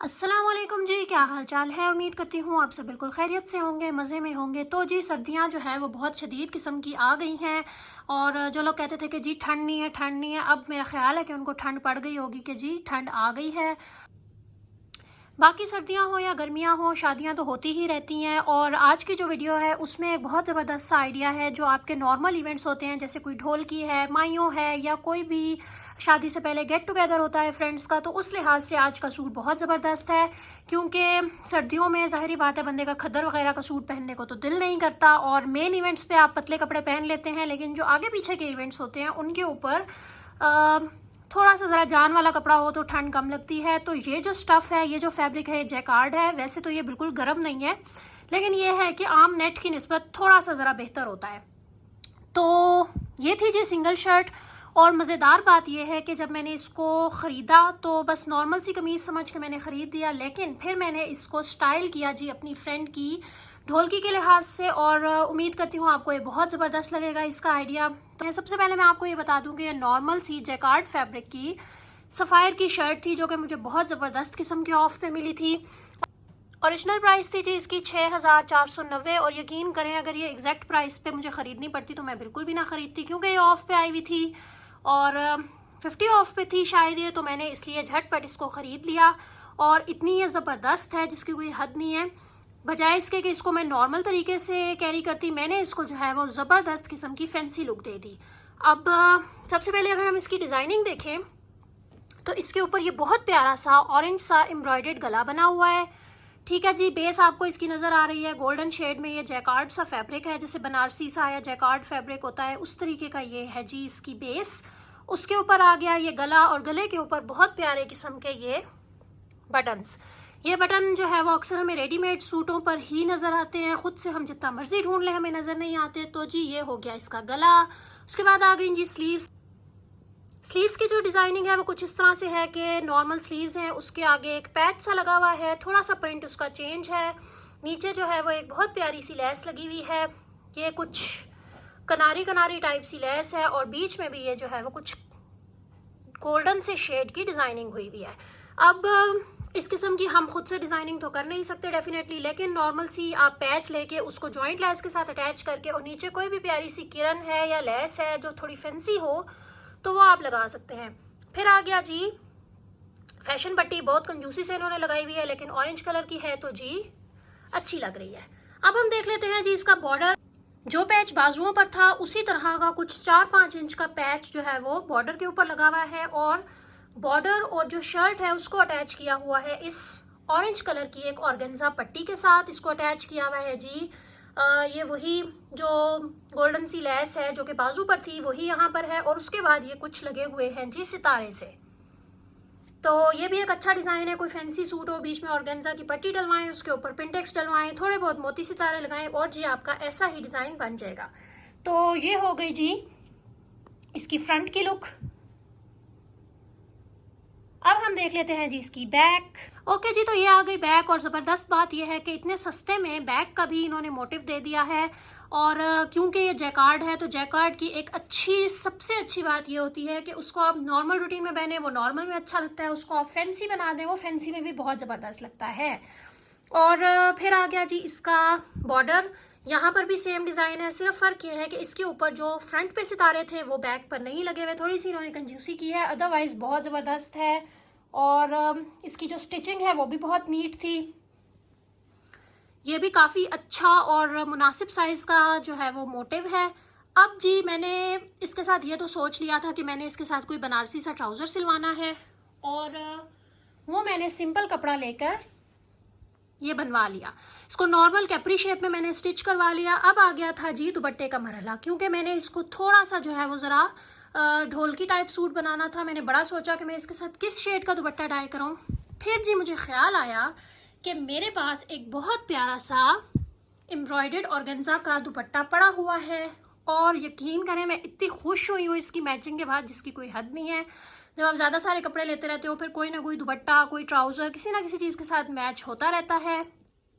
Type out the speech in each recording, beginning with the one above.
अस्सलाम वालेकुम जी, क्या हाल चाल है। उम्मीद करती हूँ आप सब बिल्कुल खैरियत से होंगे, मज़े में होंगे। तो जी सर्दियाँ जो है वो बहुत शदीद किस्म की आ गई हैं। और जो लोग कहते थे कि जी ठंड नहीं है ठंड नहीं है, अब मेरा ख्याल है कि उनको ठंड पड़ गई होगी कि जी ठंड आ गई है। बाकी सर्दियाँ हो या गर्मियाँ हो, शादियाँ तो होती ही रहती हैं। और आज की जो वीडियो है उसमें एक बहुत ज़बरदस्त सा आइडिया है। जो आपके नॉर्मल इवेंट्स होते हैं, जैसे कोई ढोलकी है, माइयों है, या कोई भी शादी से पहले गेट टुगेदर होता है फ्रेंड्स का, तो उस लिहाज से आज का सूट बहुत ज़बरदस्त है। क्योंकि सर्दियों में ज़ाहिरी बात है, बंदे का खद्दर वगैरह का सूट पहनने को तो दिल नहीं करता। और मेन इवेंट्स पे आप पतले कपड़े पहन लेते हैं, लेकिन जो आगे पीछे के इवेंट्स होते हैं उनके ऊपर थोड़ा सा ज़रा जान वाला कपड़ा हो तो ठंड कम लगती है। तो ये जो स्टफ़ है, ये जो फैब्रिक है, जैकार्ड है। वैसे तो ये बिल्कुल गर्म नहीं है, लेकिन ये है कि आम नेट की निस्बत थोड़ा सा ज़रा बेहतर होता है। तो ये थी जी सिंगल शर्ट। और मज़ेदार बात यह है कि जब मैंने इसको ख़रीदा तो बस नॉर्मल सी कमीज़ समझ के मैंने ख़रीद दिया, लेकिन फिर मैंने इसको स्टाइल किया जी अपनी फ्रेंड की ढोलकी के लिहाज से। और उम्मीद करती हूँ आपको ये बहुत ज़बरदस्त लगेगा इसका आइडिया। तो सबसे पहले मैं आपको ये बता दूँ कि ये नॉर्मल सी जैकार्ड फैब्रिक की सफ़ायर की शर्ट थी, जो कि मुझे बहुत ज़बरदस्त किस्म के ऑफ पे मिली थी। ओरिजिनल प्राइस थी जी इसकी 6490। और यकीन करें, अगर ये एग्जैक्ट प्राइस पे मुझे ख़रीदनी पड़ती तो मैं बिल्कुल भी ना ख़रीदती, क्योंकि ये ऑफ़ पे आई हुई थी और 50 ऑफ पे थी शायद ये। तो मैंने इसलिए झटपट इसको ख़रीद लिया। और इतनी ये ज़बरदस्त है जिसकी कोई हद नहीं है। बजाय इसके कि इसको मैं नॉर्मल तरीके से कैरी करती, मैंने इसको जो है वो ज़बरदस्त किस्म की फैंसी लुक दे दी। अब सबसे पहले अगर हम इसकी डिज़ाइनिंग देखें तो इसके ऊपर ये बहुत प्यारा सा ऑरेंज सा एम्ब्रॉयडर्ड गला बना हुआ है। ठीक है जी, बेस आपको इसकी नज़र आ रही है गोल्डन शेड में। ये जैकार्ड सा फैब्रिक है, जैसे बनारसी सा या जैकार्ड फैब्रिक होता है उस तरीके का ये है जी इसकी बेस। उसके ऊपर आ गया ये गला, और गले के ऊपर बहुत प्यारे किस्म के ये बटन्स। ये बटन जो है वो अक्सर हमें रेडीमेड सूटों पर ही नज़र आते हैं, खुद से हम जितना मर्जी ढूंढ लें हमें नज़र नहीं आते। तो जी ये हो गया इसका गला। उसके बाद आ गई जी स्लीव्स। स्लीव्स की जो डिज़ाइनिंग है वो कुछ इस तरह से है कि नॉर्मल स्लीव्स हैं, उसके आगे एक पैच सा लगा हुआ है, थोड़ा सा प्रिंट उसका चेंज है। नीचे जो है वो एक बहुत प्यारी सी लेस लगी हुई है, ये कुछ कनारी कनारी टाइप सी लेस है। और बीच में भी ये जो है वो कुछ गोल्डन से शेड की डिज़ाइनिंग हुई हुई है। अब इस किस्म की हम खुद से डिज़ाइनिंग तो कर नहीं सकते डेफिनेटली, लेकिन नॉर्मल सी आप पैच लेके उसको जॉइंट लेस के साथ अटैच करके और नीचे कोई भी प्यारी सी किरण है या लेस है जो थोड़ी फैंसी हो तो वो आप लगा सकते हैं। फिर आ गया जी फैशन पट्टी। बहुत कंजूसी से इन्होंने लगाई हुई है, लेकिन ऑरेंज कलर की है तो जी अच्छी लग रही है। अब हम देख लेते हैं जी इसका बॉर्डर। जो पैच बाजुओं पर था उसी तरह का कुछ 4-5 इंच का पैच जो है वो बॉर्डर के ऊपर लगा हुआ है। और बॉर्डर और जो शर्ट है उसको अटैच किया हुआ है इस ऑरेंज कलर की एक ऑर्गेन्जा पट्टी के साथ। इसको अटैच किया हुआ है जी ये वही जो गोल्डन सी लेस है जो कि बाजू पर थी वही यहाँ पर है। और उसके बाद ये कुछ लगे हुए हैं जी सितारे से। तो ये भी एक अच्छा डिज़ाइन है। कोई फैंसी सूट हो, बीच में ऑर्गेन्जा की पट्टी डलवाएं, उसके ऊपर पिंटेक्स डलवाएं, थोड़े बहुत मोती सितारे लगाएं और जी आपका ऐसा ही डिज़ाइन बन जाएगा। तो ये हो गई जी इसकी फ्रंट की लुक। अब हम देख लेते हैं जी इसकी बैक। ओके जी, तो ये आ गई बैक। और ज़बरदस्त बात यह है कि इतने सस्ते में बैक का भी इन्होंने मोटिव दे दिया है। और क्योंकि ये जैकार्ड है तो जैकार्ड की एक सबसे अच्छी बात ये होती है कि उसको आप नॉर्मल रूटीन में पहने वो नॉर्मल में अच्छा लगता है, उसको आप फैंसी बना दें वो फैंसी में भी बहुत ज़बरदस्त लगता है। और फिर आ गया जी इसका बॉर्डर। यहाँ पर भी सेम डिज़ाइन है, सिर्फ फ़र्क ये है कि इसके ऊपर जो फ्रंट पे सितारे थे वो बैक पर नहीं लगे हुए, थोड़ी सी इन्होंने कंजूसी की है, अदरवाइज़ बहुत ज़बरदस्त है। और इसकी जो स्टिचिंग है वो भी बहुत नीट थी। ये भी काफ़ी अच्छा और मुनासिब साइज़ का जो है वो मोटिव है। अब जी मैंने इसके साथ ये तो सोच लिया था कि मैंने इसके साथ कोई बनारसी सा ट्राउज़र सिलवाना है, और वो मैंने सिंपल कपड़ा लेकर ये बनवा लिया। इसको नॉर्मल कैप्री शेप में मैंने स्टिच करवा लिया। अब आ गया था जी दुपट्टे का मरहला। क्योंकि मैंने इसको थोड़ा सा जो है वो ज़रा ढोलकी टाइप सूट बनाना था, मैंने बड़ा सोचा कि मैं इसके साथ किस शेड का दुपट्टा डाई करूं। फिर जी मुझे ख्याल आया कि मेरे पास एक बहुत प्यारा सा एम्ब्रॉयडर्ड ऑर्गेन्जा का दुपट्टा पड़ा हुआ है। और यकीन करें मैं इतनी खुश हुई हूँ इसकी मैचिंग के बाद जिसकी कोई हद नहीं है। जब आप ज़्यादा सारे कपड़े लेते रहते हो फिर कोई ना कोई दुपट्टा, कोई ट्राउज़र किसी ना किसी चीज़ के साथ मैच होता रहता है।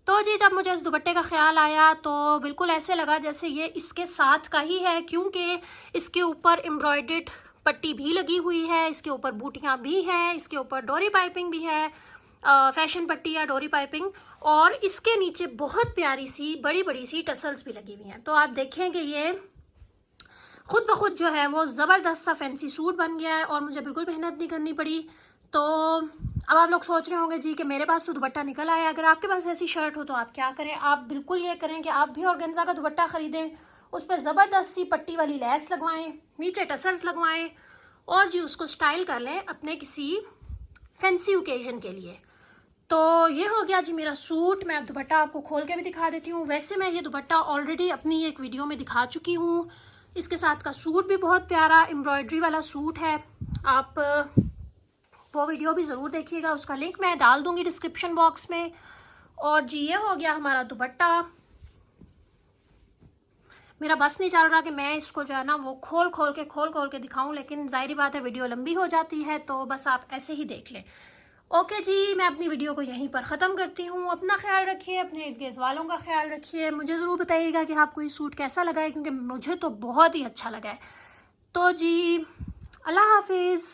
तो जी जब मुझे इस दुपट्टे का ख्याल आया तो बिल्कुल ऐसे लगा जैसे ये इसके साथ का ही है, क्योंकि इसके ऊपर एम्ब्रॉयडर्ड पट्टी भी लगी हुई है, इसके ऊपर बूटियाँ भी हैं, इसके ऊपर डोरी पाइपिंग भी है। फैशन पट्टी या डोरी पाइपिंग, और इसके नीचे बहुत प्यारी सी बड़ी बड़ी सी टसल्स भी लगी हुई हैं। तो आप देखेंगे ये खुद ब खुद जो है वो ज़बरदस्त सा फैंसी सूट बन गया है और मुझे बिल्कुल मेहनत नहीं करनी पड़ी। तो अब आप लोग सोच रहे होंगे जी कि मेरे पास तो दुपट्टा निकल आया, अगर आपके पास ऐसी शर्ट हो तो आप क्या करें? आप बिल्कुल ये करें कि आप भी ऑर्गेन्जा का दुपट्टा ख़रीदें, उस पर ज़बरदस्त सी पट्टी वाली लैस लगवाएं, नीचे टसल्स लगवाएं और जी उसको स्टाइल कर लें अपने किसी फैंसी ओकेजन के लिए। तो ये हो गया जी मेरा सूट। मैं अब दुपट्टा आपको खोल के भी दिखा देती हूँ। वैसे मैं ये दुपट्टा ऑलरेडी अपनी एक वीडियो में दिखा चुकी हूँ। इसके साथ का सूट भी बहुत प्यारा एम्ब्रॉयडरी वाला सूट है, आप वो वीडियो भी ज़रूर देखिएगा, उसका लिंक मैं डाल दूँगी डिस्क्रिप्शन बॉक्स में। और जी ये हो गया हमारा दुपट्टा। मेरा बस नहीं चल रहा कि मैं इसको जो है ना वो खोल खोल के दिखाऊं, लेकिन ज़ाहिर बात है वीडियो लंबी हो जाती है, तो बस आप ऐसे ही देख लें। ओके जी, मैं अपनी वीडियो को यहीं पर ख़त्म करती हूँ। अपना ख्याल रखिए, अपने इर्द गिर्द वालों का ख्याल रखिए। मुझे ज़रूर बताइएगा कि आपको ये सूट कैसा लगा है, क्योंकि मुझे तो बहुत ही अच्छा लगा है। तो जी अल्लाह हाफिज़।